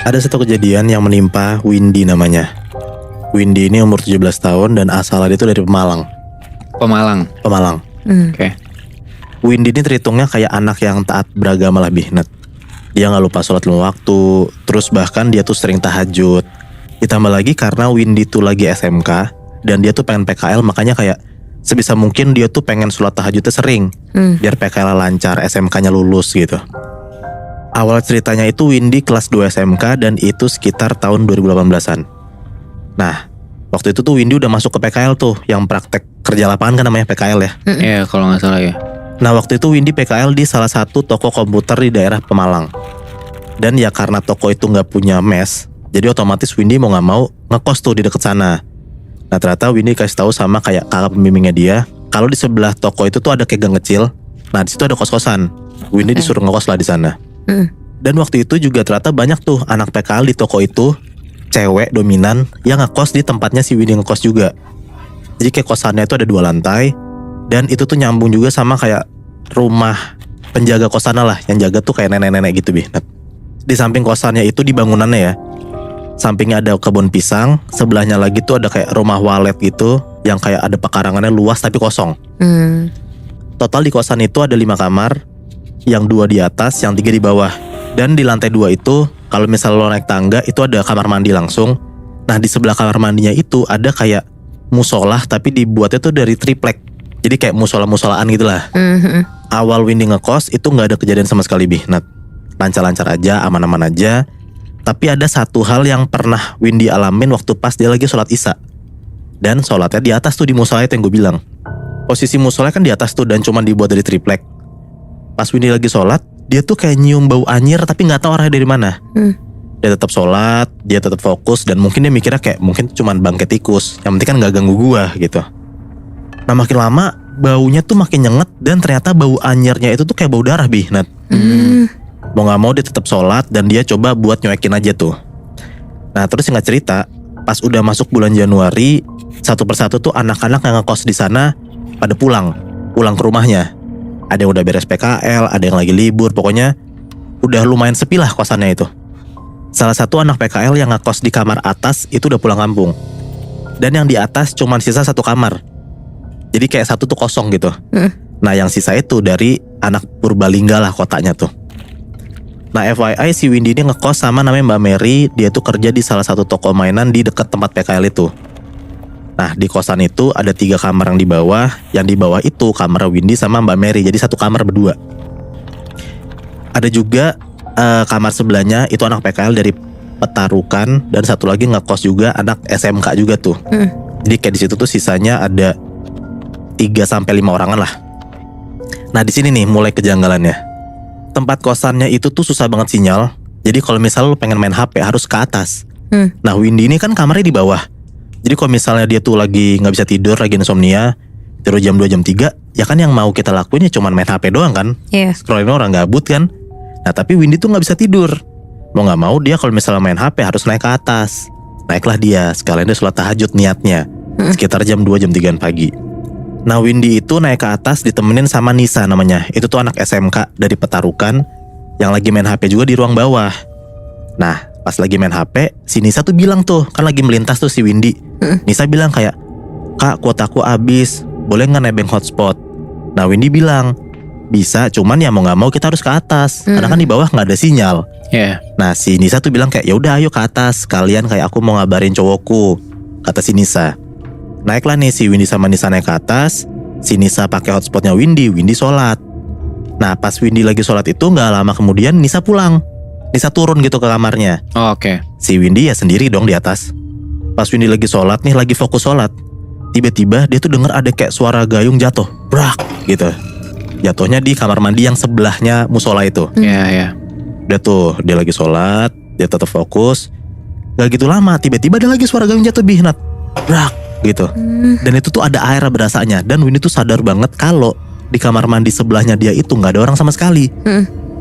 Ada satu kejadian yang menimpa Windy namanya. Windy ini umur 17 tahun dan asalnya itu dari Pemalang. Pemalang. Oke. Windy ini terhitungnya kayak anak yang taat beragama lah Bihnat. Dia gak lupa sholat lima waktu. Terus bahkan dia tuh sering tahajud. Ditambah lagi karena Windy tuh lagi SMK dan dia tuh pengen PKL, makanya kayak sebisa mungkin dia tuh pengen sholat tahajudnya sering, biar PKL lancar, SMK-nya lulus gitu. Awal ceritanya itu Windy kelas 2 SMK dan itu sekitar tahun 2018-an. Nah, waktu itu tuh Windy udah masuk ke PKL tuh, yang praktek kerja lapangan kan namanya PKL ya. Iya kalau gak salah ya. Nah waktu itu Windy PKL di salah satu toko komputer di daerah Pemalang. Dan ya karena toko itu gak punya mes, jadi otomatis Windy mau gak mau ngekos tuh di deket sana. Nah ternyata Windy kasih tahu sama kayak kakak pembimbingnya dia, kalau di sebelah toko itu tuh ada kayak gang kecil. Nah di situ ada kos-kosan. Windy disuruh ngekos lah di sana. Dan waktu itu juga ternyata banyak tuh anak PKL di toko itu, cewek dominan yang ngekos di tempatnya si Windy ngekos juga. Jadi kayak kosannya itu ada 2 lantai, dan itu tuh nyambung juga sama kayak rumah penjaga kosannya lah, yang jaga tuh kayak nenek-nenek gitu Bihnat. Di samping kosannya itu di bangunannya ya, sampingnya ada kebun pisang, sebelahnya lagi tuh ada kayak rumah walet gitu, yang kayak ada pekarangannya luas tapi kosong. Total di kosan itu ada 5 kamar, yang 2 di atas, yang 3 di bawah. Dan di lantai 2 itu, kalau misal lo naik tangga, itu ada kamar mandi langsung. Nah di sebelah kamar mandinya itu ada kayak musola, tapi dibuatnya tuh dari triplek. Jadi kayak musola-musolaan gitu lah. Awal Windy ngekos itu gak ada kejadian sama sekali Bihnat. Lancar-lancar aja, aman-aman aja. Tapi ada satu hal yang pernah Windy alamin waktu pas dia lagi sholat isya. Dan sholatnya di atas tuh di musola itu yang gue bilang. Posisi musola kan di atas tuh dan cuma dibuat dari triplek. Pas Windy lagi sholat, dia tuh kayak nyium bau anyir tapi gak tahu arahnya dari mana. Dia tetap sholat, dia tetap fokus, dan mungkin dia mikirnya kayak mungkin cuman bangke tikus, yang penting kan gak ganggu gua gitu. Nah makin lama baunya tuh makin nyenget, dan ternyata bau anyirnya itu tuh kayak bau darah Bihnat. Mau gak mau dia tetap sholat dan dia coba buat nyuekin aja tuh. Nah terus singkat cerita, pas udah masuk bulan Januari, satu persatu tuh anak-anak yang ngekos di sana pada pulang ke rumahnya. Ada yang udah beres PKL, ada yang lagi libur, pokoknya udah lumayan sepi lah kosannya itu. Salah satu anak PKL yang ngekos di kamar atas itu udah pulang kampung. Dan yang di atas cuman sisa 1 kamar. Jadi kayak satu tuh kosong gitu. Nah yang sisa itu dari anak Purbalingga lah kotanya tuh. Nah FYI si Windy ini ngekos sama namanya Mbak Mary. Dia tuh kerja di salah satu toko mainan di dekat tempat PKL itu. Nah di kosan itu ada 3 kamar yang di bawah. Yang di bawah itu kamar Windy sama Mbak Mary. Jadi 1 kamar berdua. Ada juga kamar sebelahnya itu anak PKL dari Petarukan. Dan satu lagi ngekos juga anak SMK juga tuh. Jadi kayak di situ tuh sisanya ada 3-5 orangan lah. Nah di sini nih mulai kejanggalannya. Tempat kosannya itu tuh susah banget sinyal. Jadi kalau misalnya lo pengen main HP harus ke atas. Nah Windy ini kan kamarnya di bawah. Jadi kalau misalnya dia tuh lagi gak bisa tidur, lagi insomnia, terus jam 2, jam 3, ya kan yang mau kita lakuin ya cuman main HP doang kan. Scrollin orang gabut kan. Nah tapi Windy tuh gak bisa tidur. Mau gak mau dia kalau misalnya main HP harus naik ke atas. Naiklah dia, sekalian dia sholat tahajud niatnya. Sekitar jam 2, jam 3 pagi. Nah Windy itu naik ke atas ditemenin sama Nisa namanya. Itu tuh anak SMK dari Petarukan, yang lagi main HP juga di ruang bawah. Nah pas lagi main HP, si Nisa tuh bilang tuh, kan lagi melintas tuh si Windy. Nisa bilang kayak, "Kak kuotaku habis, boleh gak nebeng hotspot?" Nah Windy bilang, "Bisa, cuman ya mau gak mau kita harus ke atas, karena kan di bawah gak ada sinyal." Nah si Nisa tuh bilang kayak, "Ya udah ayo ke atas, kalian kayak aku mau ngabarin cowokku," kata si Nisa. Naiklah nih si Windy sama Nisa naik ke atas. Si Nisa pakai hotspotnya Windy sholat. Nah pas Windy lagi sholat itu gak lama kemudian Nisa pulang. Nisa turun gitu ke kamarnya. Oke. Si Windy ya sendiri dong di atas. Pas Windy lagi sholat nih, lagi fokus sholat, tiba-tiba dia tuh denger ada kayak suara gayung jatuh, brak gitu. Jatuhnya di kamar mandi yang sebelahnya musola itu. Iya. Dia tuh, dia lagi sholat, dia tetap fokus. Gak gitu lama, tiba-tiba ada lagi suara gayung jatuh Bihnat, brak gitu. Dan itu tuh ada air berasanya. Dan Windy tuh sadar banget kalau di kamar mandi sebelahnya dia itu gak ada orang sama sekali.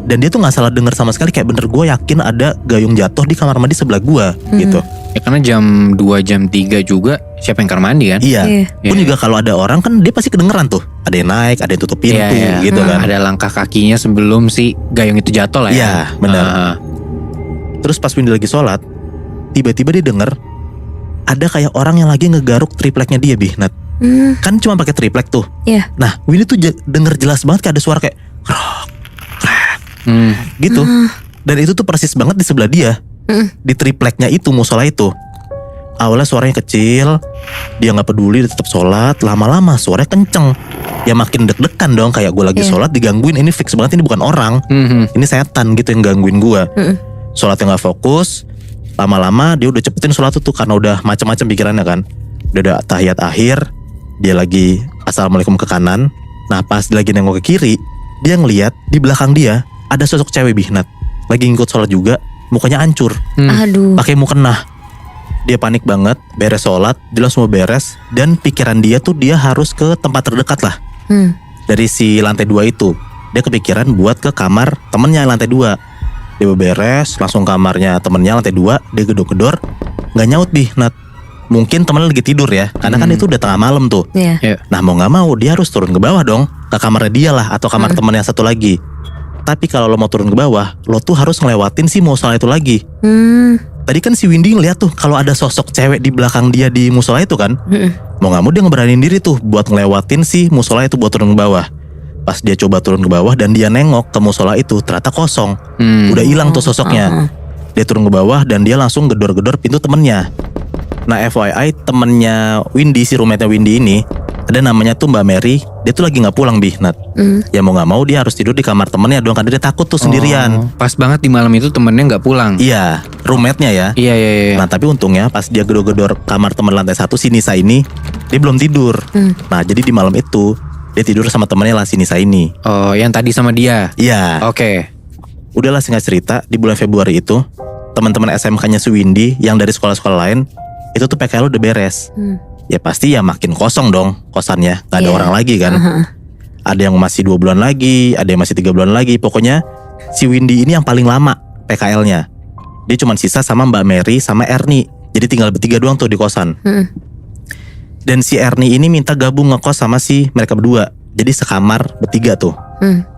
Dan dia tuh gak salah denger sama sekali, kayak bener gue yakin ada gayung jatuh di kamar mandi sebelah gue gitu. Ya karena jam 2, jam 3 juga siapa yang kamar mandi kan? Iya. Pun juga kalau ada orang kan dia pasti kedengeran tuh. Ada yang naik, ada yang tutup pintu gitu kan. Ada langkah kakinya sebelum si gayung itu jatuh lah ya. Iya benar. Terus pas Windy lagi sholat, tiba-tiba dia denger ada kayak orang yang lagi ngegaruk tripleknya dia, Bi, Nat. Kan cuma pakai triplek tuh. Iya. Nah, Windy tuh denger jelas banget kayak ada suara kayak krok, gitu. Dan itu tuh persis banget di sebelah dia. Di tripleknya itu, musola itu. Awalnya suaranya kecil, dia nggak peduli, dia tetap sholat. Lama-lama suaranya kenceng. Ya makin deg-degan dong, kayak gue lagi sholat digangguin. Ini fix banget, ini bukan orang. Ini setan gitu yang gangguin gue. Sholatnya nggak fokus. Lama-lama dia udah cepetin sholat tuh karena udah macam-macam pikirannya kan. Udah ada tahiyat akhir, dia lagi assalamualaikum ke kanan. Nah pas lagi nengok ke kiri, dia ngeliat di belakang dia ada sosok cewek, Bihnat. Lagi ngikut sholat juga, mukanya hancur, Aduh. pakai mukena. Dia panik banget, beres sholat, dia langsung mau beres. Dan pikiran dia tuh dia harus ke tempat terdekat lah dari si lantai 2 itu. Dia kepikiran buat ke kamar temennya lantai 2. Dia beres, langsung kamarnya temennya lantai 2. Dia gedor-gedor, gak nyaut, Bihnat. Mungkin temennya lagi tidur ya, karena kan itu udah tengah malam tuh. Iya. Nah mau gak mau dia harus turun ke bawah dong, ke kamarnya dia lah, atau kamar temen yang satu lagi. Tapi kalau lo mau turun ke bawah, lo tuh harus ngelewatin si musola itu lagi. Tadi kan si Windy ngeliat tuh kalau ada sosok cewek di belakang dia di musola itu kan. Mau gak mau dia ngeberanin diri tuh buat ngelewatin si musola itu buat turun ke bawah. Pas dia coba turun ke bawah dan dia nengok ke musola itu, ternyata kosong. Udah hilang tuh sosoknya. Dia turun ke bawah dan dia langsung gedor-gedor pintu temennya. Nah FYI temennya Windy, si roommate-nya Windy ini, ada namanya tuh Mbak Mary. Dia tuh lagi gak pulang, Bihnat. Ya mau gak mau dia harus tidur di kamar temennya dong, karena dia takut tuh sendirian. Pas banget di malam itu temennya nggak pulang. Iya, roommate-nya ya. Iya. Nah tapi untungnya pas dia gedor-gedor kamar teman lantai 1 si Nisa ini, dia belum tidur. Nah jadi di malam itu dia tidur sama temannya lah si Nisa ini. Oh, yang tadi sama dia. Iya. Oke. Udahlah singkat cerita, di bulan Februari itu teman-teman SMK-nya si Windy yang dari sekolah-sekolah lain itu tuh PKL udah beres. Ya pasti ya makin kosong dong kosannya, gak ada orang lagi kan. Ada yang masih 2 bulan lagi, ada yang masih 3 bulan lagi. Pokoknya si Windy ini yang paling lama PKL-nya. Dia cuma sisa sama Mbak Mary sama Ernie. Jadi tinggal bertiga doang tuh di kosan. Dan si Ernie ini minta gabung ngekos sama si mereka berdua. Jadi sekamar bertiga tuh.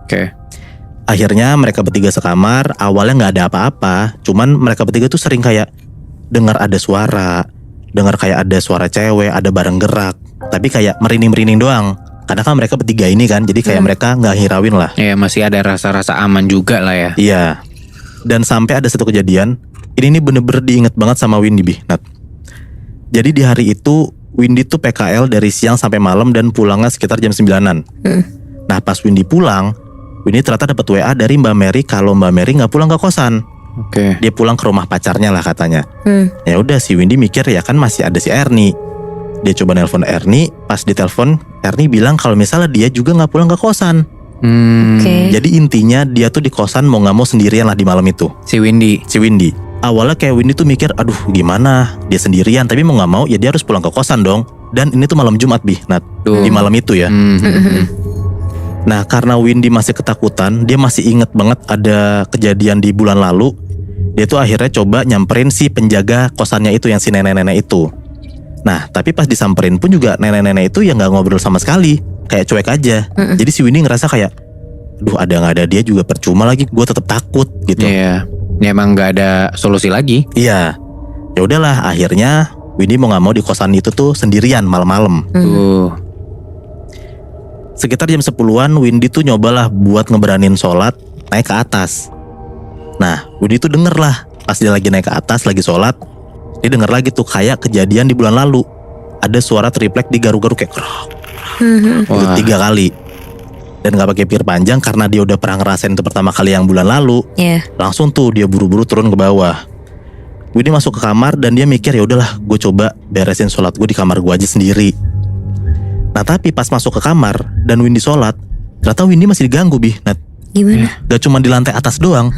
Oke. Akhirnya mereka bertiga sekamar. Awalnya gak ada apa-apa. Cuman mereka bertiga tuh sering kayak dengar ada suara, dengar kayak ada suara cewek, ada barang gerak. Tapi kayak merinding-merinding doang. Karena kan mereka bertiga ini kan, jadi kayak mereka gak hirauin lah. Ya masih ada rasa-rasa aman juga lah ya. Iya. Dan sampai ada satu kejadian, ini bener-bener diinget banget sama Windy, Bihnat. Jadi di hari itu Windy tuh PKL dari siang sampai malam dan pulangnya sekitar jam 9-an. Nah pas Windy pulang, Windy ternyata dapat WA dari Mbak Mary kalau Mbak Mary gak pulang ke kosan. Oke. Dia pulang ke rumah pacarnya lah katanya. Ya udah si Windy mikir ya kan masih ada si Ernie. Dia coba nelpon Ernie, pas ditelepon Ernie bilang kalau misalnya dia juga gak pulang ke kosan. Oke. Jadi intinya dia tuh di kosan mau gak mau sendirian lah di malam itu. Si Windy. Awalnya kayak Windy tuh mikir, aduh gimana dia sendirian, tapi mau gak mau ya dia harus pulang ke kosan dong. Dan ini tuh malam Jumat, Bihnat. Di malam itu ya. Nah karena Windy masih ketakutan, dia masih inget banget ada kejadian di bulan lalu. Dia tuh akhirnya coba nyamperin si penjaga kosannya itu, yang si nenek-nenek itu. Nah tapi pas disamperin pun juga nenek-nenek itu ya gak ngobrol sama sekali, kayak cuek aja. Jadi si Windy ngerasa kayak, aduh ada gak ada dia juga percuma lagi, gue tetap takut gitu. Iya. Ya emang nggak ada solusi lagi. Iya. Ya udahlah, akhirnya Windy mau nggak mau di kosan itu tuh sendirian malam-malam. Sekitar jam 10-an Windy tuh nyobalah buat ngeberanin sholat naik ke atas. Nah Windy tuh denger lah pas dia lagi naik ke atas lagi sholat, dia denger lagi tuh kayak kejadian di bulan lalu. Ada suara triplek digaru-garu kayak krok. Itu 3 kali. Dan gak pakai pikir panjang karena dia udah pernah ngerasain itu pertama kali yang bulan lalu. Langsung tuh dia buru-buru turun ke bawah. Windy masuk ke kamar dan dia mikir ya udahlah, gue coba beresin sholat gue di kamar gue aja sendiri. Nah tapi pas masuk ke kamar dan Windy sholat, ternyata Windy masih diganggu, Bihnat. Gimana? Gak cuma di lantai atas doang.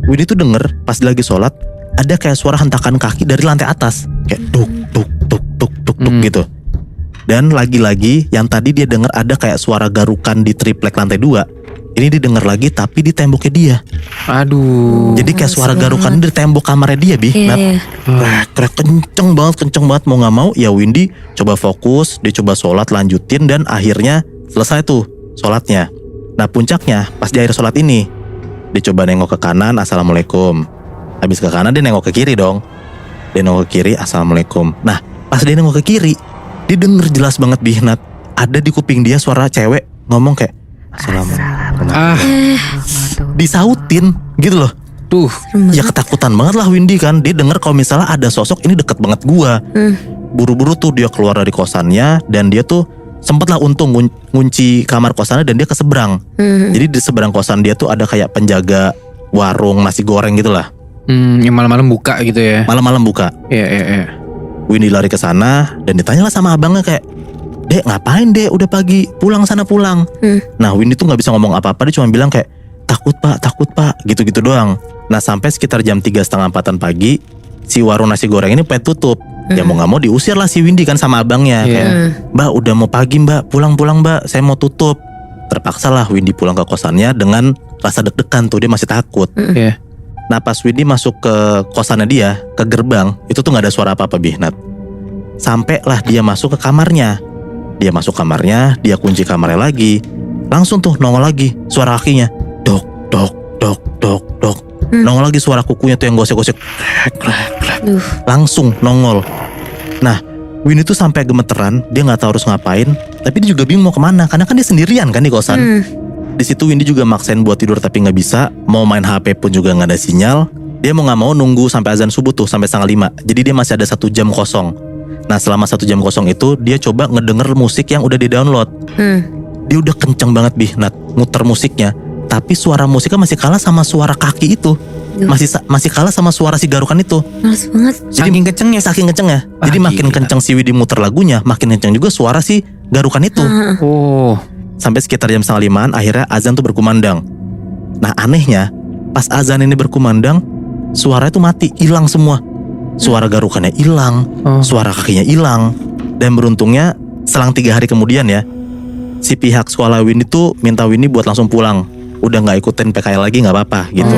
Windy tuh denger pas lagi sholat ada kayak suara hentakan kaki dari lantai atas, kayak tuk tuk tuk tuk tuk tuk gitu. Dan lagi-lagi yang tadi dia dengar ada kayak suara garukan di triplek lantai 2. Ini didengar lagi tapi di temboknya dia. Aduh. Jadi kayak suara garukan di tembok kamarnya dia, Bihnat. Krek kenceng banget mau gak mau. Ya Windy coba fokus, dia coba sholat lanjutin dan akhirnya selesai tuh sholatnya. Nah puncaknya pas di akhir sholat ini, dia coba nengok ke kanan, assalamualaikum. Habis ke kanan dia nengok ke kiri dong. Dia nengok ke kiri, assalamualaikum. Nah pas dia nengok ke kiri, dia denger jelas banget Nat, ada di kuping dia suara cewek ngomong kayak assalamualaikum. Disautin gitu loh. Tuh. Ya ketakutan banget lah Windy kan. Dia denger kalau misalnya ada sosok ini deket banget gua. Buru-buru tuh dia keluar dari kosannya. Dan dia tuh sempet lah untung ngunci kamar kosannya dan dia ke seberang. Jadi di seberang kosan dia tuh ada kayak penjaga warung nasi goreng gitu lah. Yang malam-malam buka gitu ya. Malam-malam buka. Iya. Windy lari ke sana dan ditanyalah sama abangnya kayak, "Dek, ngapain Dek? Udah pagi, pulang sana pulang." Nah Windy tuh gak bisa ngomong apa-apa. Dia cuma bilang kayak, takut pak, gitu-gitu doang. Nah sampai sekitar jam 3:30-4 pagi, si warung nasi goreng ini pengen tutup. Ya mau gak mau diusir lah si Windy kan sama abangnya. Kayak, "Mbak udah mau pagi mbak, pulang mbak, saya mau tutup." Terpaksa lah Windy pulang ke kosannya dengan rasa deg-degan tuh, dia masih takut. Iya. Nah pas Windy masuk ke kosannya dia, ke gerbang, itu tuh gak ada suara apa-apa Nat. Sampai lah dia masuk ke kamarnya. Dia masuk kamarnya, dia kunci kamarnya lagi. Langsung tuh nongol lagi suara kakinya. Dok. Nongol lagi suara kukunya tuh yang gosek-gosek. Langsung nongol. Nah Windy tuh sampai gemeteran, dia gak tahu harus ngapain. Tapi dia juga bingung mau kemana, karena kan dia sendirian kan di kosan. Di situ Windy juga maksain buat tidur tapi nggak bisa. Mau main HP pun juga nggak ada sinyal. Dia mau nggak mau nunggu sampai azan subuh tuh sampai 4:30. Jadi dia masih ada 1 jam kosong. Nah selama 1 jam kosong itu dia coba ngedenger musik yang udah di download. Dia udah kenceng banget Nat, muter musiknya. Tapi suara musiknya masih kalah sama suara kaki itu. Masih kalah sama suara si garukan itu. Males banget. Saking kencengnya. Saking kencengnya. Jadi makin gila. kenceng si Windy muter lagunya, makin kenceng juga suara si garukan itu. Oh. Sampai sekitar jam 4:30 akhirnya azan tuh berkumandang. Nah anehnya pas azan ini berkumandang, suara itu mati, hilang semua. Suara garukannya hilang, suara kakinya hilang. Dan beruntungnya selang 3 hari kemudian ya, si pihak sekolah Windy tuh minta Windy buat langsung pulang. Udah gak ikutin PKL lagi gak apa-apa gitu.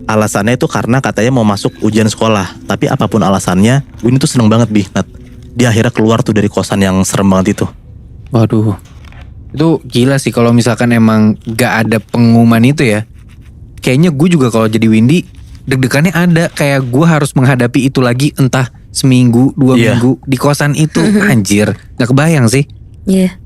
Alasannya itu karena katanya mau masuk ujian sekolah. Tapi apapun alasannya, Windy tuh seneng banget Nat. Dia akhirnya keluar tuh dari kosan yang serem banget itu. Waduh. Itu gila sih kalau misalkan emang gak ada pengumuman itu ya. Kayaknya gue juga kalau jadi Windy deg-degannya ada. Kayak gue harus menghadapi itu lagi entah seminggu, 2 minggu di kosan itu. Anjir, gak kebayang sih. Iya.